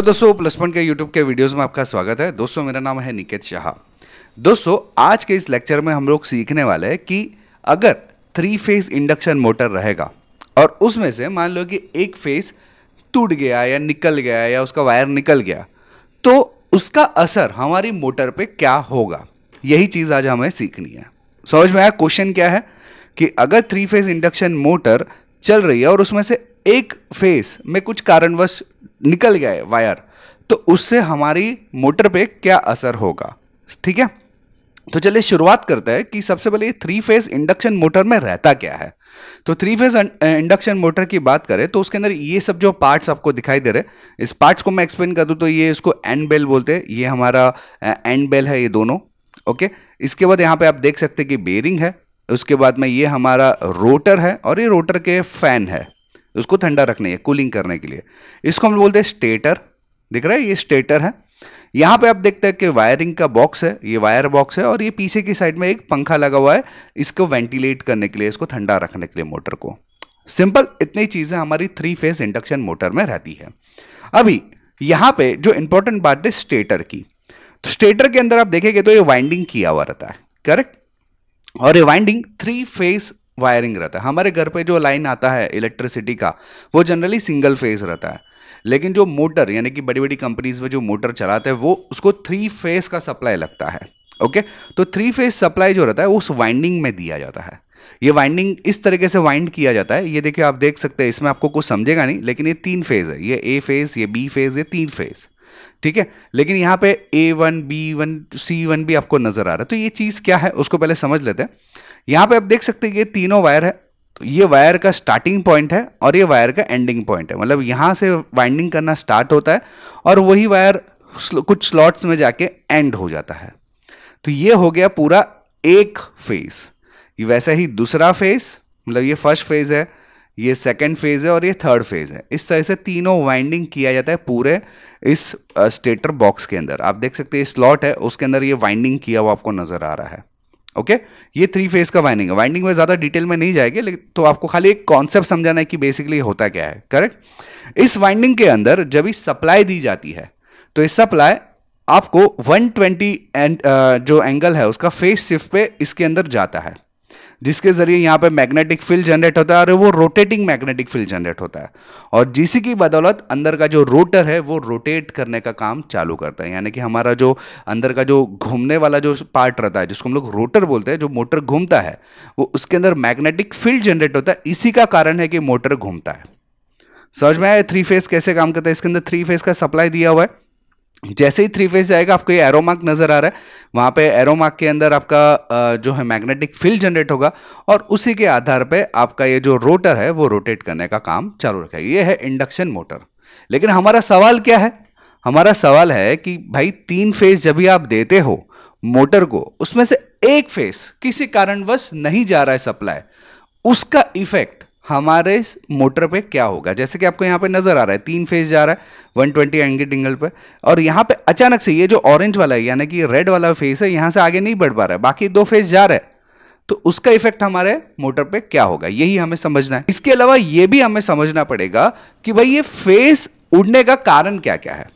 तो दोस्तों plus point के यूट्यूब के वीडियोस में आपका स्वागत है। दोस्तों मेरा नाम है निकेत शाह। दोस्तों आज के इस लेक्चर में हम लोग सीखने वाले हैं कि अगर 3 फेज इंडक्शन मोटर रहेगा और उसमें से मान लो कि एक फेज टूट गया या निकल गया या उसका वायर निकल गया तो उसका असर हमारी मोटर पे क्या होगा, यही चीज़ आज हमें सीखनी है। समझ में आया क्वेश्चन क्या है कि अगर 3 फेज इंडक्शन मोटर चल रही है और उसमें से एक फेज में कुछ कारणवश निकल गया है वायर, तो उससे हमारी मोटर पे क्या असर होगा। ठीक है, तो चलिए शुरुआत करते हैं कि सबसे पहले 3 फेज इंडक्शन मोटर में रहता क्या है। तो 3 फेज इंडक्शन मोटर की बात करें तो उसके अंदर ये सब जो पार्ट्स आपको दिखाई दे रहे हैं, इस पार्ट्स को मैं एक्सप्लेन कर दूं तो ये इसको एंड बेल बोलते हैं। ये हमारा एंड बेल है, ये दोनों। ओके, इसके बाद यहाँ पे आप देख सकते हैं कि बेरिंग है। उसके बाद में ये हमारा रोटर है और ये रोटर के फैन है, उसको ठंडा रखने है, कूलिंग करने के लिए। इसको हम बोलते हैं स्टेटर। दिख रहा है, ये स्टेटर है। यहाँ पे आप देखते हैं कि वायरिंग का बॉक्स है, ये वायर बॉक्स है और ये पीछे की साइड में एक पंखा लगा हुआ है, इसको वेंटिलेट करने के लिए, इसको ठंडा रखने के लिए मोटर को। सिंपल इतनी चीजें हमारी 3 फेज इंडक्शन मोटर में रहती है। अभी यहाँ पे जो इंपॉर्टेंट बात है स्टेटर की, तो स्टेटर के अंदर आप देखेंगे तो ये वाइंडिंग किया हुआ रहता है, करेक्ट। और ये वाइंडिंग 3 फेज वायरिंग रहता है। हमारे घर पे जो लाइन आता है इलेक्ट्रिसिटी का वो जनरली सिंगल फेज रहता है, लेकिन जो मोटर यानी कि बड़ी बड़ी कंपनीज में जो मोटर चलाते हैं वो उसको 3 फेज का सप्लाई लगता है। ओके, तो 3 फेज सप्लाई जो रहता है वो उस वाइंडिंग में दिया जाता है। ये वाइंडिंग इस तरीके से वाइंड किया जाता है। ये देखिए, आप देख सकते हैं, इसमें आपको कुछ समझेगा नहीं, लेकिन ये 3 फेज है। ये ए फेज, ये बी फेज, ये 3 फेज। ठीक है, लेकिन यहाँ पे A1, B1, C1 भी आपको नजर आ रहा है। तो ये चीज़ क्या है उसको पहले समझ लेते हैं। यहाँ पे आप देख सकते हैं ये तीनों वायर है। तो ये वायर का स्टार्टिंग पॉइंट है और ये वायर का एंडिंग पॉइंट है। मतलब यहाँ से वाइंडिंग करना स्टार्ट होता है और वही वायर कुछ स्लॉट्स में जाके एंड हो जाता है। तो ये हो गया पूरा एक फेज। वैसे ही दूसरा फेज, मतलब ये फर्स्ट फेज है, ये सेकंड फेज है और ये थर्ड फेज है। इस तरह से तीनों वाइंडिंग किया जाता है पूरे इस स्टेटर बॉक्स के अंदर। आप देख सकते हैं स्लॉट है, उसके अंदर ये वाइंडिंग किया हुआ आपको नजर आ रहा है। ओके, ये 3 फेज का वाइंडिंग है। वाइंडिंग में ज्यादा डिटेल में नहीं जाएंगे, लेकिन तो आपको खाली एक कॉन्सेप्ट समझाना है कि बेसिकली होता क्या है, करेक्ट। इस वाइंडिंग के अंदर जब इस सप्लाई दी जाती है तो इस सप्लाई आपको 120 जो एंगल है उसका फेज शिफ्ट पे इसके अंदर जाता है, जिसके जरिए यहाँ पे मैग्नेटिक फील्ड जनरेट होता है और वो रोटेटिंग मैग्नेटिक फील्ड जनरेट होता है। और जिसी की बदौलत अंदर का जो रोटर है वो रोटेट करने का काम चालू करता है। यानी कि हमारा जो अंदर का जो घूमने वाला जो पार्ट रहता है, जिसको हम लोग रोटर बोलते हैं, जो मोटर घूमता है, वो उसके अंदर मैग्नेटिक फील्ड जनरेट होता है। इसी का कारण है कि मोटर घूमता है। समझ में आया 3 फेज कैसे काम करता है। इसके अंदर 3 फेज का सप्लाई दिया हुआ है। जैसे ही 3 फेज जाएगा आपको ये एरो मार्क नजर आ रहा है, वहां पे एरो मार्क के अंदर आपका जो है मैग्नेटिक फील्ड जनरेट होगा और उसी के आधार पे आपका ये जो रोटर है वो रोटेट करने का काम चालू रखेगा। ये है इंडक्शन मोटर। लेकिन हमारा सवाल क्या है? हमारा सवाल है कि भाई 3 फेज जब भी आप देते हो मोटर को, उसमें से एक फेज किसी कारणवश नहीं जा रहा है सप्लाई, उसका इफेक्ट हमारे मोटर पे क्या होगा। जैसे कि आपको यहाँ पे नजर आ रहा है 3 फेज जा रहा है 120 एंगल पे, और यहाँ पे अचानक से ये जो ऑरेंज वाला है यानी कि रेड वाला फेज है, यहाँ से आगे नहीं बढ़ पा रहा है, बाकी 2 फेज जा रहा है, तो उसका इफेक्ट हमारे मोटर पे क्या होगा, यही हमें समझना है। इसके अलावा ये भी हमें समझना पड़ेगा कि भाई ये फेज उड़ने का कारण क्या क्या है।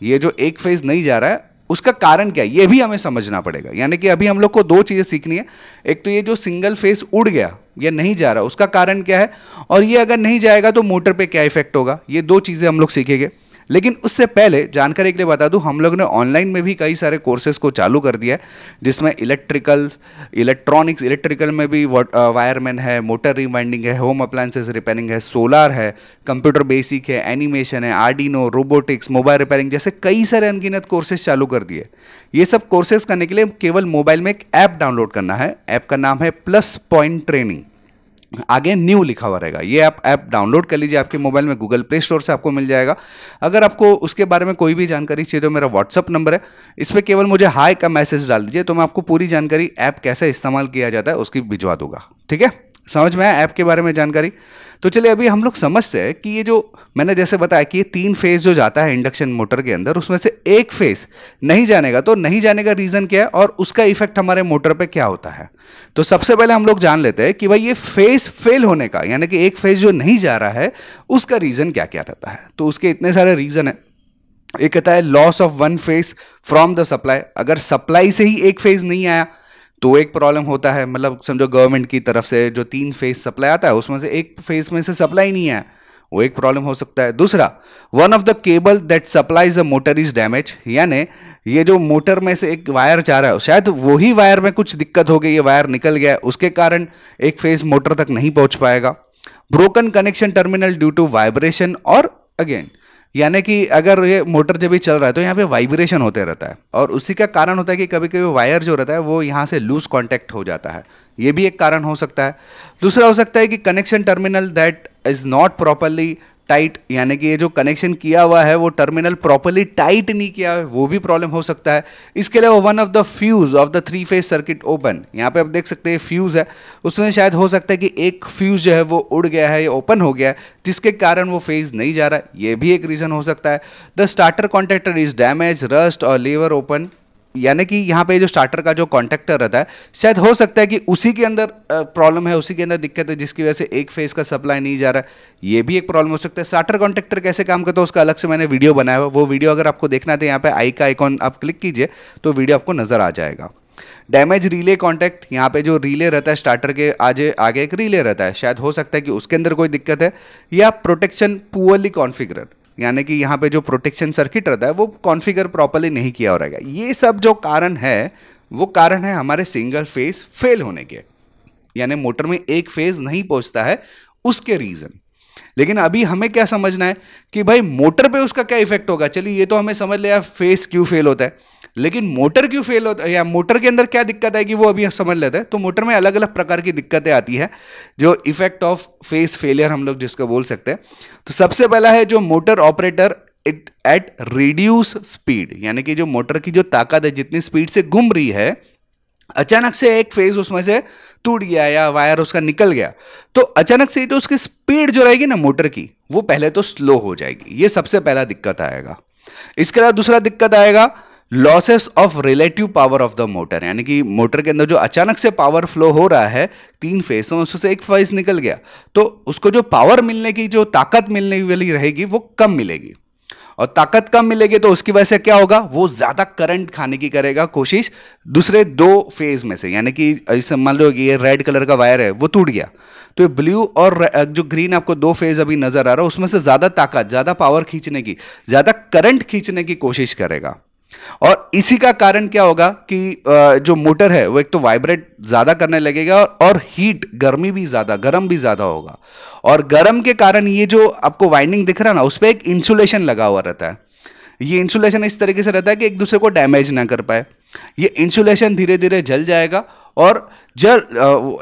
ये जो एक फेज नहीं जा रहा है उसका कारण क्या है, ये भी हमें समझना पड़ेगा। यानी कि अभी हम लोग को 2 चीजें सीखनी है। एक तो ये जो सिंगल फेज उड़ गया, ये नहीं जा रहा, उसका कारण क्या है, और ये अगर नहीं जाएगा तो मोटर पे क्या इफेक्ट होगा। ये 2 चीजें हम लोग सीखेंगे। लेकिन उससे पहले जानकारी के लिए बता दूं, हम लोग ने ऑनलाइन में भी कई सारे कोर्सेज को चालू कर दिया है, जिसमें इलेक्ट्रॉनिक्स, इलेक्ट्रिकल में भी वायरमैन है, मोटर रिवाइंडिंग है, होम अप्लायंसेस रिपेयरिंग है, सोलार है, कंप्यूटर बेसिक है, एनिमेशन है, आर्डिनो, रोबोटिक्स, मोबाइल रिपेयरिंग, जैसे कई सारे अनगिनत कोर्सेज चालू कर दिए। ये सब कोर्सेज करने के लिए केवल मोबाइल में एक ऐप डाउनलोड करना है। ऐप का नाम है प्लस पॉइंट ट्रेनिंग, आगे न्यू लिखा हुआ रहेगा। ये आप ऐप डाउनलोड कर लीजिए, आपके मोबाइल में गूगल प्ले स्टोर से आपको मिल जाएगा। अगर आपको उसके बारे में कोई भी जानकारी चाहिए तो मेरा व्हाट्सअप नंबर है, इस पर केवल मुझे हाय का मैसेज डाल दीजिए, तो मैं आपको पूरी जानकारी ऐप कैसे इस्तेमाल किया जाता है उसकी भिजवा दूंगा। ठीक है, समझ में आया ऐप के बारे में जानकारी। तो चलिए अभी हम लोग समझते हैं कि ये जो मैंने जैसे बताया कि ये 3 फेज जो जाता है इंडक्शन मोटर के अंदर, उसमें से एक फेज नहीं जाने का, तो नहीं जाने का रीजन क्या है और उसका इफेक्ट हमारे मोटर पे क्या होता है। तो सबसे पहले हम लोग जान लेते हैं कि भाई ये फेज फेल होने का, यानी कि एक फेज जो नहीं जा रहा है, उसका रीजन क्या क्या रहता है। तो उसके इतने सारे रीजन है। एक कहता है loss of one phase from the supply, अगर सप्लाई से ही एक फेज नहीं आया तो एक प्रॉब्लम होता है, मतलब समझो गवर्नमेंट की तरफ से जो 3 फेज सप्लाई आता है उसमें से एक फेज में से सप्लाई नहीं आया, वो एक प्रॉब्लम हो सकता है। दूसरा, one of the cable that supplies the motor is damage, यानी ये जो मोटर में से एक वायर जा रहा है शायद वही वायर में कुछ दिक्कत हो गई, ये वायर निकल गया, उसके कारण एक फेज मोटर तक नहीं पहुंच पाएगा। Broken connection terminal due to vibration, और अगेन यानी कि अगर ये मोटर जब भी चल रहा है तो यहाँ पे वाइब्रेशन होते रहता है और उसी का कारण होता है कि कभी कभी वायर जो रहता है वो यहाँ से लूज कांटेक्ट हो जाता है, ये भी एक कारण हो सकता है। दूसरा हो सकता है कि connection terminal that is not properly tight, यानी कि ये जो कनेक्शन किया हुआ है वो टर्मिनल प्रॉपरली टाइट नहीं किया है, वो भी प्रॉब्लम हो सकता है। इसके अलावा one of the fuse of the 3 phase circuit open, यहाँ पे आप देख सकते हैं फ्यूज है, उसमें शायद हो सकता है कि एक फ्यूज जो है वो उड़ गया है या ओपन हो गया है जिसके कारण वो फेज नहीं जा रहा है, ये भी एक रीजन हो सकता है। The starter contactor is damage, rust और लीवर ओपन, यानी कि यहाँ पे जो स्टार्टर का जो कॉन्टैक्टर रहता है शायद हो सकता है कि उसी के अंदर प्रॉब्लम है, उसी के अंदर दिक्कत है जिसकी वजह से एक फेज का सप्लाई नहीं जा रहा है, ये भी एक प्रॉब्लम हो सकता है। स्टार्टर कॉन्टैक्टर कैसे काम करता है उसका अलग से मैंने वीडियो बनाया हुआ, वो वीडियो अगर आपको देखना है तो यहाँ पे आई का आइकॉन आप क्लिक कीजिए तो वीडियो आपको नजर आ जाएगा। डैमेज रिले कॉन्टैक्ट, यहाँ पे जो रिले रहता है स्टार्टर के आगे एक रिले रहता है, शायद हो सकता है कि उसके अंदर कोई दिक्कत है, या प्रोटेक्शन पुअरली कॉन्फ़िगर, यानी कि यहाँ पे जो प्रोटेक्शन सर्किट रहता है वो कॉन्फ़िगर प्रॉपर्ली नहीं किया हो रहेगा। ये सब जो कारण है वो कारण है हमारे सिंगल फेज फेल होने के, यानी मोटर में एक फेज नहीं पहुंचता है उसके रीजन। लेकिन अभी हमें क्या समझना है कि भाई मोटर पे उसका क्या इफेक्ट होगा, चलिए ये तो हमें समझ लिया फेज क्यों फेल होता है, लेकिन मोटर क्यों फेल होता है या मोटर के अंदर क्या दिक्कत आएगी वो अभी समझ लेते हैं। तो मोटर में अलग अलग प्रकार की दिक्कतें आती है जो इफेक्ट ऑफ फेज फेलियर हम लोग जिसको बोल सकते हैं। तो सबसे पहला है जो motor operator it at reduce speed, यानी कि जो मोटर की जो ताकत है जितनी स्पीड से घूम रही है अचानक से एक फेज उसमें से टूट गया या वायर उसका निकल गया तो अचानक से तो उसकी स्पीड जो रहेगी ना मोटर की वो पहले तो स्लो हो जाएगी, ये सबसे पहला दिक्कत आएगा। इसके अलावा दूसरा दिक्कत आएगा losses of relative power of the motor, यानी कि मोटर के अंदर जो अचानक से पावर फ्लो हो रहा है 3 फेज में उससे एक फेज निकल गया तो उसको जो पावर मिलने की जो ताकत मिलने वाली रहेगी वो कम मिलेगी, और ताकत कम मिलेगी तो उसकी वजह से क्या होगा, वो ज्यादा करंट खाने की करेगा कोशिश दूसरे 2 फेज में से, यानी कि मान लो ये रेड कलर का वायर है वो टूट गया तो ये ब्लू और जो ग्रीन आपको 2 फेज अभी नजर आ रहा है उसमें से ज्यादा ताकत ज्यादा पावर खींचने की ज्यादा करंट खींचने की कोशिश करेगा। और इसी का कारण क्या होगा कि जो मोटर है वो एक तो वाइब्रेट ज्यादा करने लगेगा और हीट गर्मी भी ज्यादा गर्म भी ज्यादा होगा, और गर्म के कारण ये जो आपको वाइंडिंग दिख रहा है ना उस पर एक इंसुलेशन लगा हुआ रहता है, ये इंसुलेशन इस तरीके से रहता है कि एक दूसरे को डैमेज ना कर पाए, ये इंसुलेशन धीरे धीरे जल जाएगा और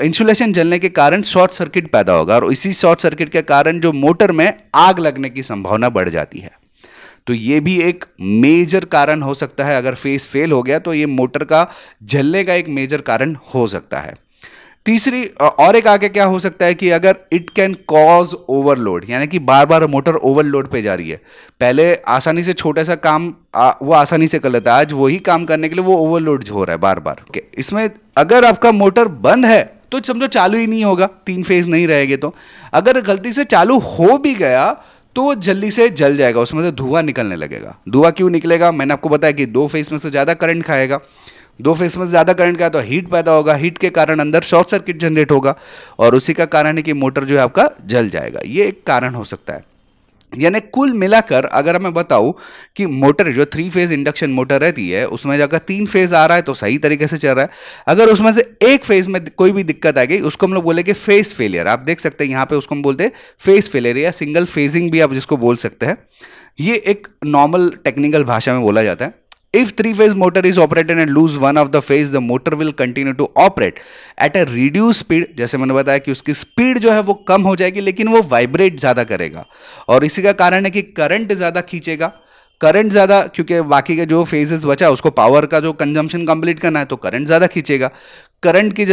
इंसुलेशन जलने के कारण शॉर्ट सर्किट पैदा होगा और इसी शॉर्ट सर्किट के कारण जो मोटर में आग लगने की संभावना बढ़ जाती है। तो ये भी एक मेजर कारण हो सकता है, अगर फेज फेल हो गया तो ये मोटर का जलने का एक मेजर कारण हो सकता है। तीसरी और एक आगे क्या हो सकता है कि अगर इट कैन कॉज ओवरलोड, यानी कि बार बार मोटर ओवरलोड पे जा रही है, पहले आसानी से छोटा सा काम वो आसानी से कर लेता है, आज वही काम करने के लिए वो ओवरलोड हो रहा है बार बार। इसमें अगर आपका मोटर बंद है तो समझो चालू ही नहीं होगा, 3 फेज नहीं रहेंगे, तो अगर गलती से चालू हो भी गया तो वो जल्दी से जल जाएगा, उसमें से धुआं निकलने लगेगा। धुआं क्यों निकलेगा, मैंने आपको बताया कि 2 फेज में से ज़्यादा करंट खाएगा, 2 फेज में से ज़्यादा करंट खाया तो हीट पैदा होगा, हीट के कारण अंदर शॉर्ट सर्किट जनरेट होगा और उसी का कारण है कि मोटर जो है आपका जल जाएगा, ये एक कारण हो सकता है। यानी कुल मिलाकर अगर मैं बताऊं कि मोटर जो 3 फेज इंडक्शन मोटर रहती है उसमें जाकर 3 फेज आ रहा है तो सही तरीके से चल रहा है, अगर उसमें से एक फेज में कोई भी दिक्कत आ गई उसको हम लोग बोलेंगे फेज फेलियर। आप देख सकते हैं यहाँ पे उसको हम बोलते हैं फेज फेलियर या सिंगल फेजिंग भी आप जिसको बोल सकते हैं, ये एक नॉर्मल टेक्निकल भाषा में बोला जाता है। If 3-phase motor is operated and lose one of the phase, the motor will continue to operate at a reduced speed। जैसे मैंने बताया कि उसकी स्पीड जो है वो कम हो जाएगी लेकिन वो वाइब्रेट ज़्यादा करेगा और इसी का कारण है कि करंट ज़्यादा खींचेगा, करंट ज़्यादा क्योंकि बाकी के जो फेजेस बचा है उसको पावर का जो कंजम्पशन कंप्लीट करना है तो करंट ज़्यादा खींचेगा, करंट की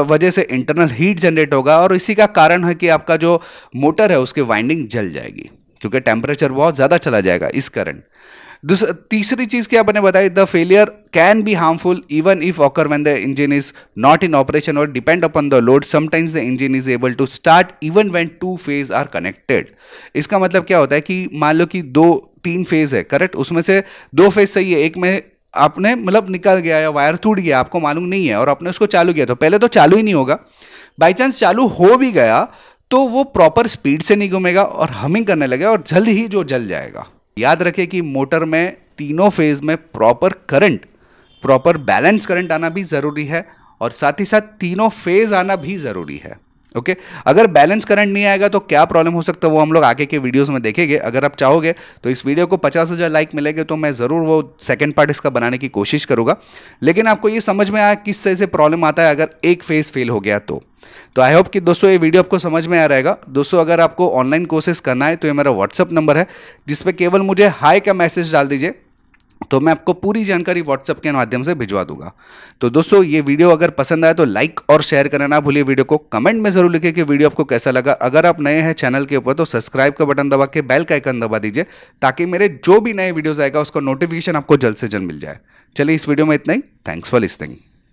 वजह से इंटरनल हीट जनरेट होगा और इसी का कारण है कि आपका जो मोटर है उसकी वाइंडिंग जल जाएगी क्योंकि टेम्परेचर बहुत ज़्यादा चला जाएगा इस करंट। तीसरी चीज क्या मैंने बताई, the failure can be harmful even if occur when the engine is not in operation और depend upon the load, sometimes the engine is able to start even when two phase are connected. इसका मतलब क्या होता है कि मान लो कि 2-3 phase है, करेक्ट, उसमें से 2 फेज सही है, एक में आपने मतलब निकल गया या वायर टूट गया, आपको मालूम नहीं है, और आपने उसको चालू किया, तो पहले तो चालू ही नहीं होगा। बाई चांस चालू हो भी गया तो वो प्रॉपर स्पीड से नहीं घूमेगा और हमिंग करने लगेगा और जल्द ही जो जल जाएगा। याद रखें कि मोटर में तीनों फेज में proper current, proper balance current आना भी जरूरी है और साथ ही साथ तीनों फेज आना भी जरूरी है। ओके, अगर बैलेंस करंट नहीं आएगा तो क्या प्रॉब्लम हो सकता है वो हम लोग आगे के वीडियोस में देखेंगे। अगर आप चाहोगे तो इस वीडियो को 50,000 लाइक मिलेंगे तो मैं ज़रूर वो सेकंड पार्ट इसका बनाने की कोशिश करूंगा। लेकिन आपको ये समझ में आया किस तरह से प्रॉब्लम आता है अगर एक फेज फेल हो गया तो आई होप कि दोस्तों ये वीडियो आपको समझ में आ रहेगा। दोस्तों अगर आपको ऑनलाइन कोर्सेज करना है तो ये मेरा व्हाट्सअप नंबर है, जिसपे केवल मुझे हाय का मैसेज डाल दीजिए तो मैं आपको पूरी जानकारी व्हाट्सएप के माध्यम से भिजवा दूंगा। तो दोस्तों ये वीडियो अगर पसंद आए तो लाइक और शेयर करना ना भूलिए। वीडियो को कमेंट में जरूर लिखिए कि वीडियो आपको कैसा लगा। अगर आप नए हैं चैनल के ऊपर तो सब्सक्राइब का बटन दबा के बेल का आइकन दबा दीजिए ताकि मेरे जो भी नए वीडियोस आएगा उसका नोटिफिकेशन आपको जल्द से जल्द मिल जाए। चलिए इस वीडियो में इतना ही। Thanks for listening.